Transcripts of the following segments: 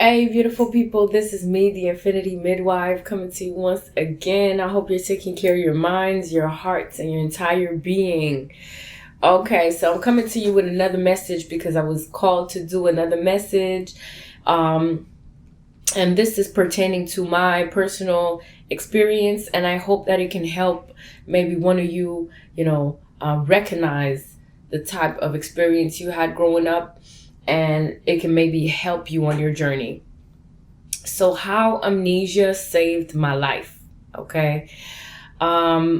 Hey, beautiful people, this is me, the Infinity Midwife, coming to you once again. I hope you're taking care of your minds, your hearts, and your entire being. Okay, so I'm coming to you with another message because I was called to do another message. And this is pertaining to my personal experience, and I hope that it can help maybe one of you, recognize the type of experience you had growing up, and it can maybe help you on your journey. So how amnesia saved my life. Okay. My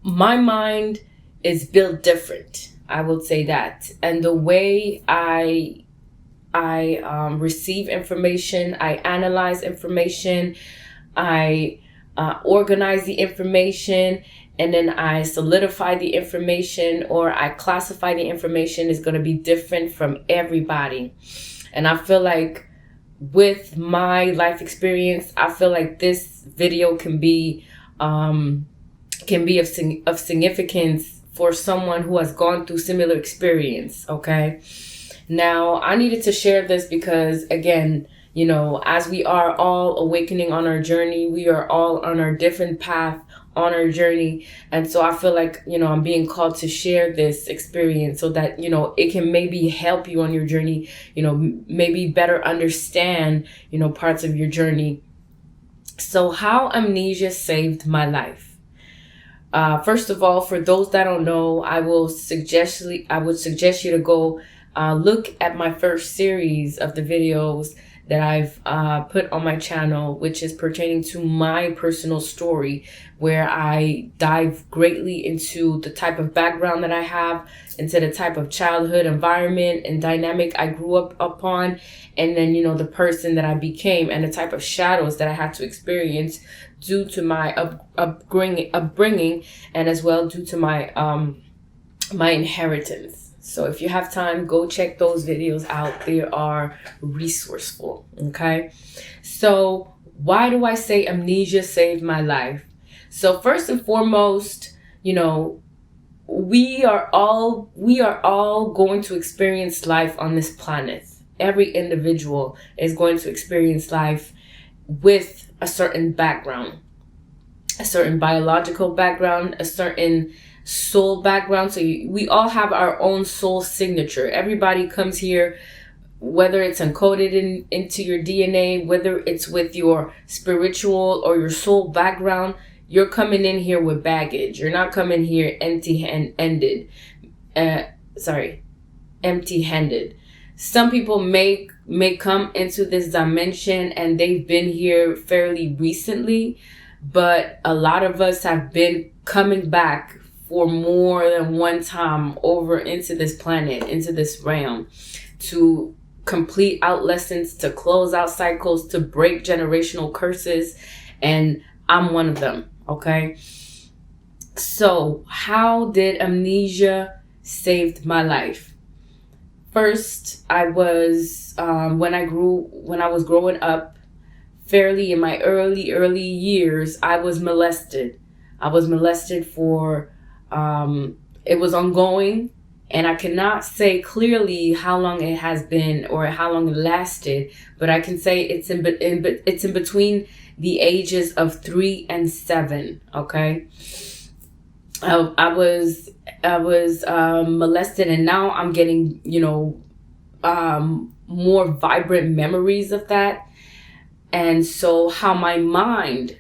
mind is built different. I will say that. And the way I receive information, I analyze information, I organize the information, and then I solidify the information, or I classify the information is going to be different from everybody. And I feel like with my life experience, I feel like this video can be of significance for someone who has gone through similar experience. Okay. Now, I needed to share this because, again, as we are all awakening on our journey, we are all on our different path on our journey. And so I feel like, I'm being called to share this experience so that, it can maybe help you on your journey, maybe better understand, parts of your journey. So how amnesia saved my life. First of all, for those that don't know, I would suggest you to go look at my first series of the videos that I've put on my channel, which is pertaining to my personal story, where I dive greatly into the type of background that I have, into the type of childhood environment and dynamic I grew up upon, and then, the person that I became and the type of shadows that I had to experience due to my upbringing, and as well due to my my inheritance. So if you have time, go check those videos out. They are resourceful. Okay. So why do I say amnesia saved my life? So first and foremost, we are all going to experience life on this planet. Every individual is going to experience life with a certain background, a certain biological background, a certain soul background. So we all have our own soul signature. Everybody comes here, whether it's encoded into your DNA, whether it's with your spiritual or your soul background, you're coming in here with baggage. You're not coming here empty-handed. Some people may come into this dimension and they've been here fairly recently, but a lot of us have been coming back for more than one time over into this planet, into this realm, to complete out lessons, to close out cycles, to break generational curses. And I'm one of them. Okay. So how did amnesia saved my life? First, I was, when I was growing up, fairly in my early years, I was molested. I was molested for, it was ongoing, and I cannot say clearly how long it has been or how long it lasted, but I can say it's in between the ages of 3 and 7. Okay. I was molested, and now I'm getting, more vibrant memories of that. And so how my mind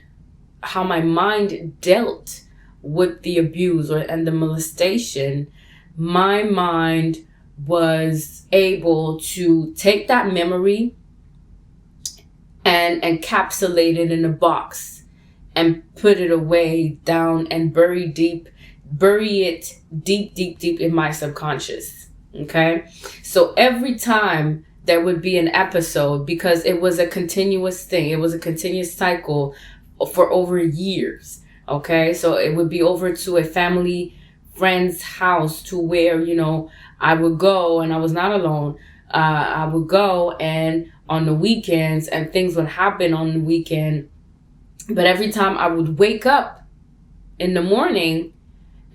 dealt with the abuse and the molestation, my mind was able to take that memory and encapsulate it in a box and put it away down and bury it deep in my subconscious. Okay. So every time there would be an episode, because it was a continuous thing, it was a continuous cycle for over years. Okay. So it would be over to a family friend's house, to where, I would go, and I was not alone. I would go, and on the weekends, and things would happen on the weekend. But every time I would wake up in the morning,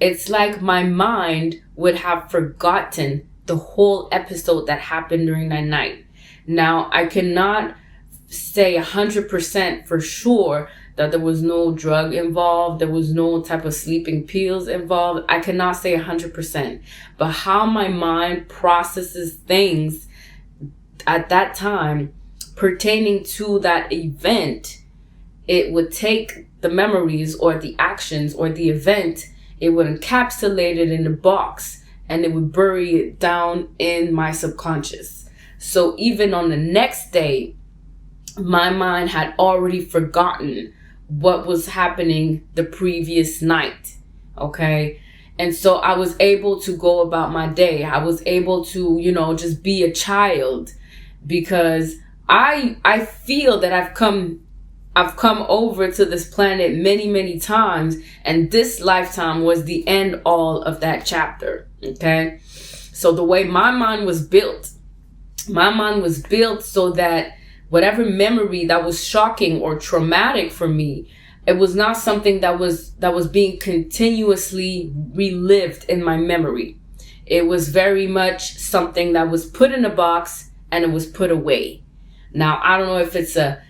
it's like my mind would have forgotten the whole episode that happened during that night. Now, I cannot say 100% for sure that there was no drug involved, there was no type of sleeping pills involved. I cannot say 100%. But how my mind processes things at that time pertaining to that event, it would take the memories or the actions or the event, it would encapsulate it in a box and it would bury it down in my subconscious. So even on the next day, my mind had already forgotten what was happening the previous night. Okay. And so I was able to go about my day. I was able to, just be a child, because I feel that I've come over to this planet many, many times, and this lifetime was the end all of that chapter. Okay. So the way my mind was built so that whatever memory that was shocking or traumatic for me, it was not something that was being continuously relived in my memory. It was very much something that was put in a box and it was put away. Now, I don't know if it's a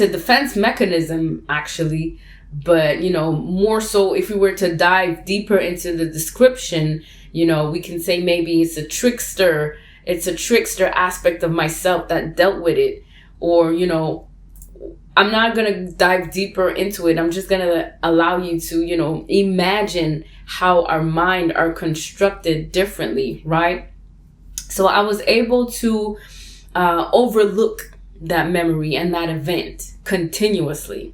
defense mechanism, actually, but more so if we were to dive deeper into the description, we can say maybe it's a trickster aspect of myself that dealt with it. Or I'm not going to dive deeper into it. I'm just going to allow you to imagine how our mind are constructed differently, right? So I was able to overlook that memory and that event continuously.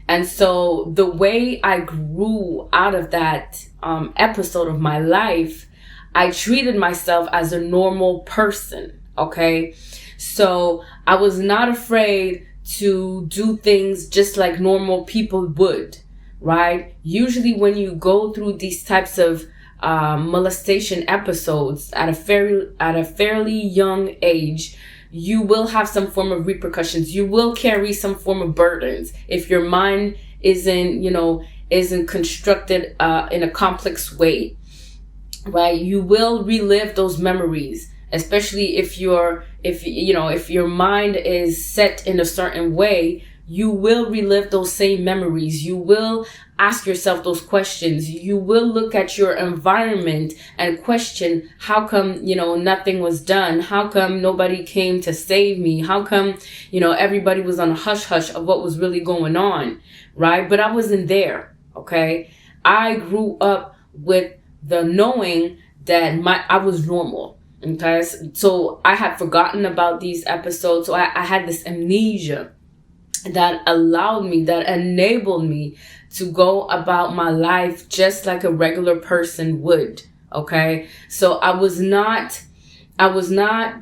And so the way I grew out of that episode of my life, I treated myself as a normal person. Okay. So I was not afraid to do things just like normal people would, right? Usually when you go through these types of molestation episodes at a fairly young age, you will have some form of repercussions. You will carry some form of burdens if your mind isn't constructed in a complex way, right? You will relive those memories, especially if your mind is set in a certain way. You will relive those same memories. You will ask yourself those questions. You will look at your environment and question, how come, nothing was done? How come nobody came to save me? How come, everybody was on a hush hush of what was really going on, right? But I wasn't there, okay? I grew up with the knowing that I was normal, okay? So I had forgotten about these episodes. So I had this amnesia that enabled me to go about my life just like a regular person would. Okay. So I was not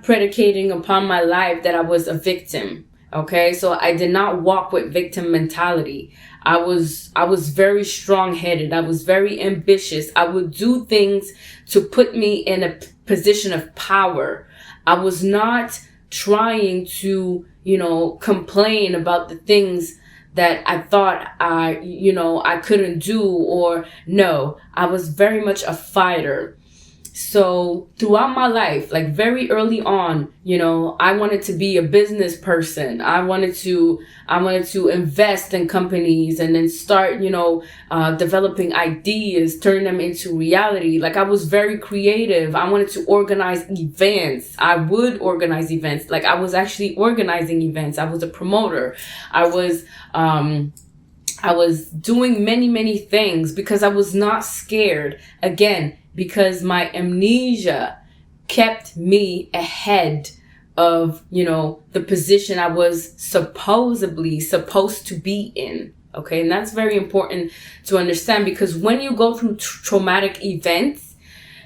predicating upon my life that I was a victim. Okay. So I did not walk with victim mentality. I was very strong headed. I was very ambitious. I would do things to put me in a position of power. I was not trying to, complain about the things that I thought I couldn't do, or no, I was very much a fighter. So throughout my life, like very early on, I wanted to be a business person. I wanted to invest in companies and then start, developing ideas, turn them into reality. Like I was very creative. I wanted to organize events. I would organize events. Like I was actually organizing events. I was a promoter. I was doing many, many things because I was not scared. Again, because my amnesia kept me ahead of, the position I was supposedly supposed to be in. Okay. And that's very important to understand, because when you go through traumatic events,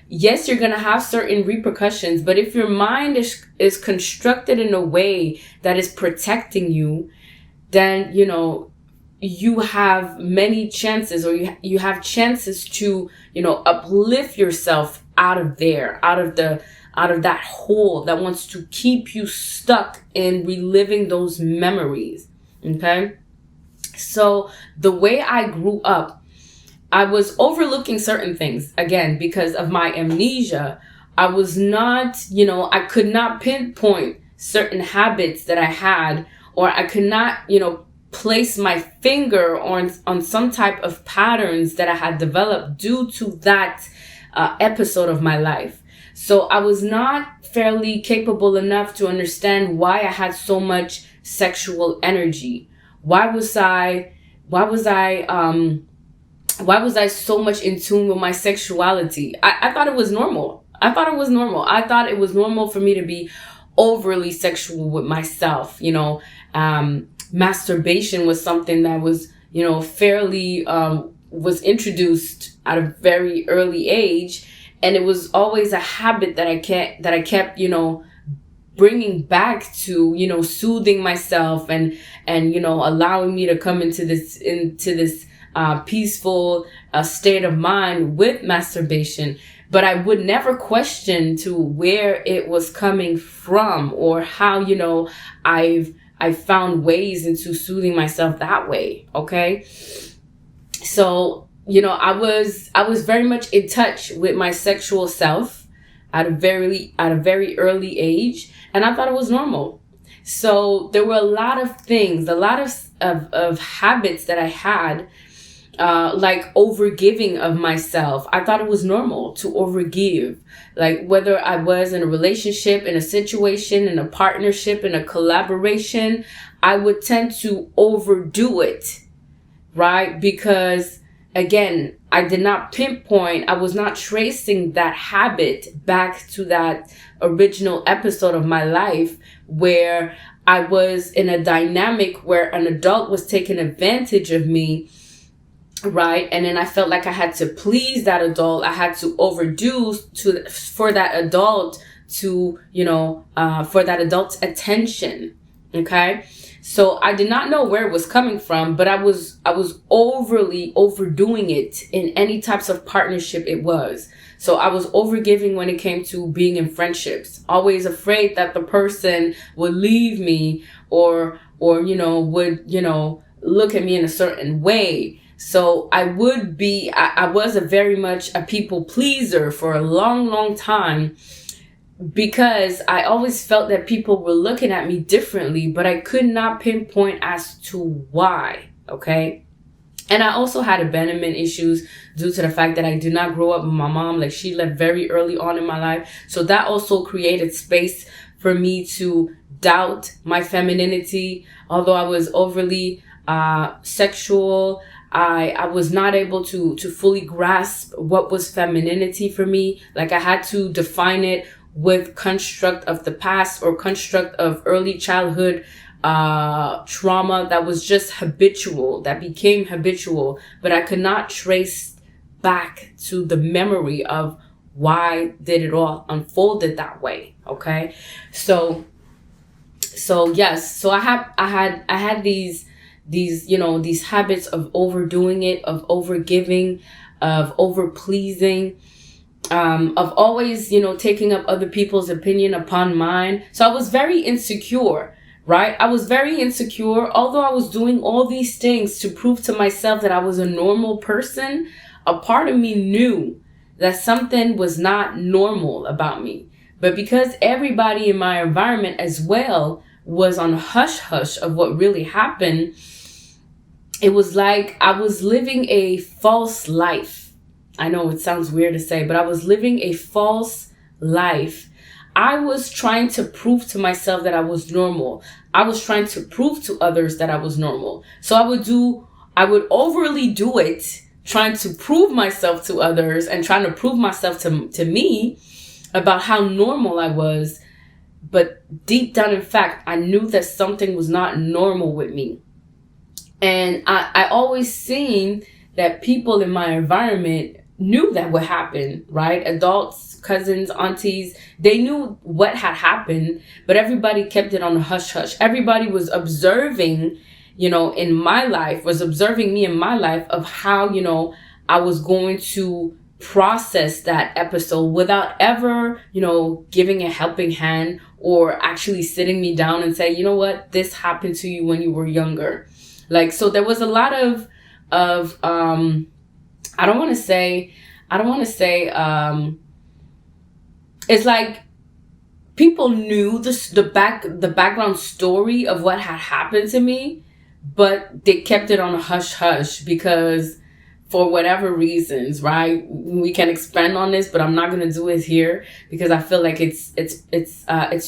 yes, you're going to have certain repercussions, but if your mind is constructed in a way that is protecting you, then, you have many chances, or you have chances to, uplift yourself out of there, out of that hole that wants to keep you stuck in reliving those memories. Okay. So the way I grew up, I was overlooking certain things, again, because of my amnesia. I was not, I could not pinpoint certain habits that I had, or I could not, place my finger on some type of patterns that I had developed due to that episode of my life. So I was not fairly capable enough to understand why I had so much sexual energy. Why was I why was I why was I so much in tune with my sexuality? I thought it was normal. I thought it was normal. I thought it was normal for me to be overly sexual with myself. Masturbation was something that was, fairly, was introduced at a very early age. And it was always a habit that I kept, bringing back to, soothing myself and, allowing me to come into this peaceful state of mind with masturbation. But I would never question to where it was coming from, or how, I found ways into soothing myself that way. Okay. So, I was very much in touch with my sexual self at a very early age. And I thought it was normal. So there were a lot of things, a lot of habits that I had, like overgiving of myself. I thought it was normal to overgive. Like whether I was in a relationship, in a situation, in a partnership, in a collaboration, I would tend to overdo it, right? Because again, I did not pinpoint, I was not tracing that habit back to that original episode of my life where I was in a dynamic where an adult was taking advantage of me, right? And then I felt like I had to please that adult. I had to overdo for that adult to, for that adult's attention. Okay. So I did not know where it was coming from, but I was overly overdoing it in any types of partnership it was. So I was overgiving when it came to being in friendships, always afraid that the person would leave me or, would, look at me in a certain way. So I was a very much a people pleaser for a long, long time, because I always felt that people were looking at me differently, but I could not pinpoint as to why. Okay. And I also had abandonment issues due to the fact that I did not grow up with my mom. Like, she left very early on in my life. So that also created space for me to doubt my femininity. Although I was overly sexual, I was not able to fully grasp what was femininity for me. Like, I had to define it with construct of the past or construct of early childhood trauma that was just habitual, that became habitual, but I could not trace back to the memory of why did it all unfolded that way. Okay. So yes, so I had these habits of overdoing it, of overgiving, of over pleasing, of always, taking up other people's opinion upon mine. So I was very insecure, right? I was very insecure. Although I was doing all these things to prove to myself that I was a normal person, a part of me knew that something was not normal about me. But because everybody in my environment as well was on hush hush of what really happened, it was like I was living a false life. I know it sounds weird to say, but I was living a false life. I was trying to prove to myself that I was normal. I was trying to prove to others that I was normal. So I would overly do it, trying to prove myself to others and trying to prove myself to me about how normal I was. But deep down, in fact, I knew that something was not normal with me. And I always seen that people in my environment knew that would happen, right? Adults, cousins, aunties, they knew what had happened, but everybody kept it on the hush hush. Everybody was observing, in my life, was observing me in my life of how, I was going to process that episode without ever, giving a helping hand or actually sitting me down and say, you know what, this happened to you when you were younger. Like, so there was a lot of I don't want to say, it's like people knew the background story of what had happened to me, but they kept it on a hush hush because for whatever reasons, right? We can expand on this, but I'm not gonna do it here because I feel like it's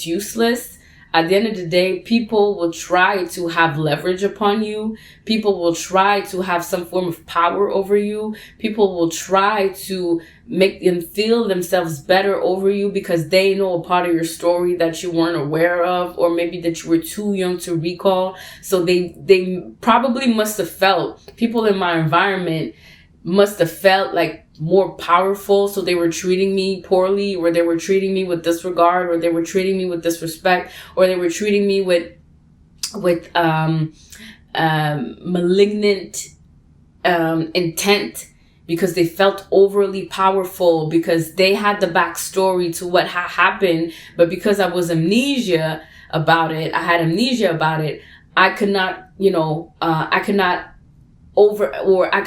useless. At the end of the day, people will try to have leverage upon you. People will try to have some form of power over you. People will try to make them feel themselves better over you because they know a part of your story that you weren't aware of, or maybe that you were too young to recall. So they probably must have felt, people in my environment must have felt like more powerful, so they were treating me poorly, or they were treating me with disregard, or they were treating me with disrespect, or they were treating me with malignant intent, because they felt overly powerful, because they had the backstory to what had happened. But because I was amnesia about it, I could not, I could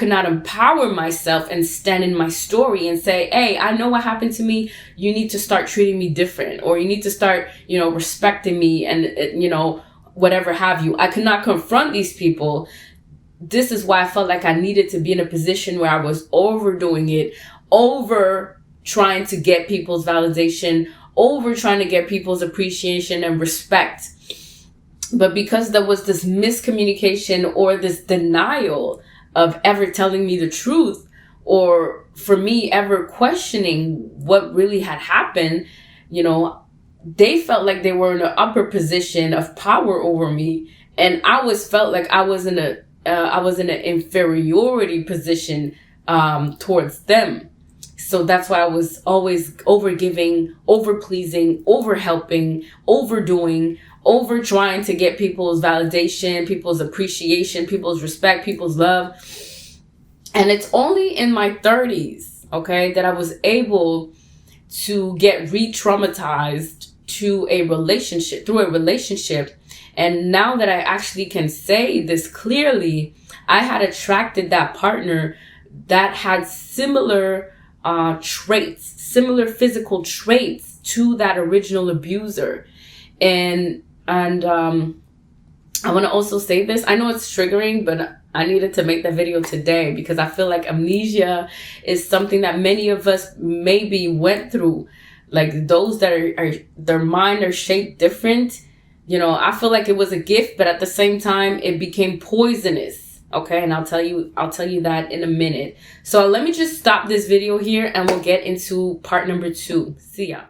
not empower myself and stand in my story and say, hey, I know what happened to me. You need to start treating me different, or you need to start, respecting me, and, whatever have you. I could not confront these people. This is why I felt like I needed to be in a position where I was overdoing it, over trying to get people's validation, over trying to get people's appreciation and respect. But because there was this miscommunication or this denial of ever telling me the truth, or for me ever questioning what really had happened, they felt like they were in an upper position of power over me. And I felt like I was in an inferiority position towards them. So that's why I was always overgiving, overpleasing, overhelping, overdoing, over trying to get people's validation, people's appreciation, people's respect, people's love. And it's only in my 30s, okay, that I was able to get re-traumatized through a relationship. And now that I actually can say this clearly, I had attracted that partner that had similar traits, similar physical traits to that original abuser. And I want to also say this. I know it's triggering, but I needed to make that video today because I feel like amnesia is something that many of us maybe went through. Like those that are their mind are shaped different. I feel like it was a gift, but at the same time, it became poisonous. Okay. And I'll tell you that in a minute. So let me just stop this video here and we'll get into part number 2. See ya.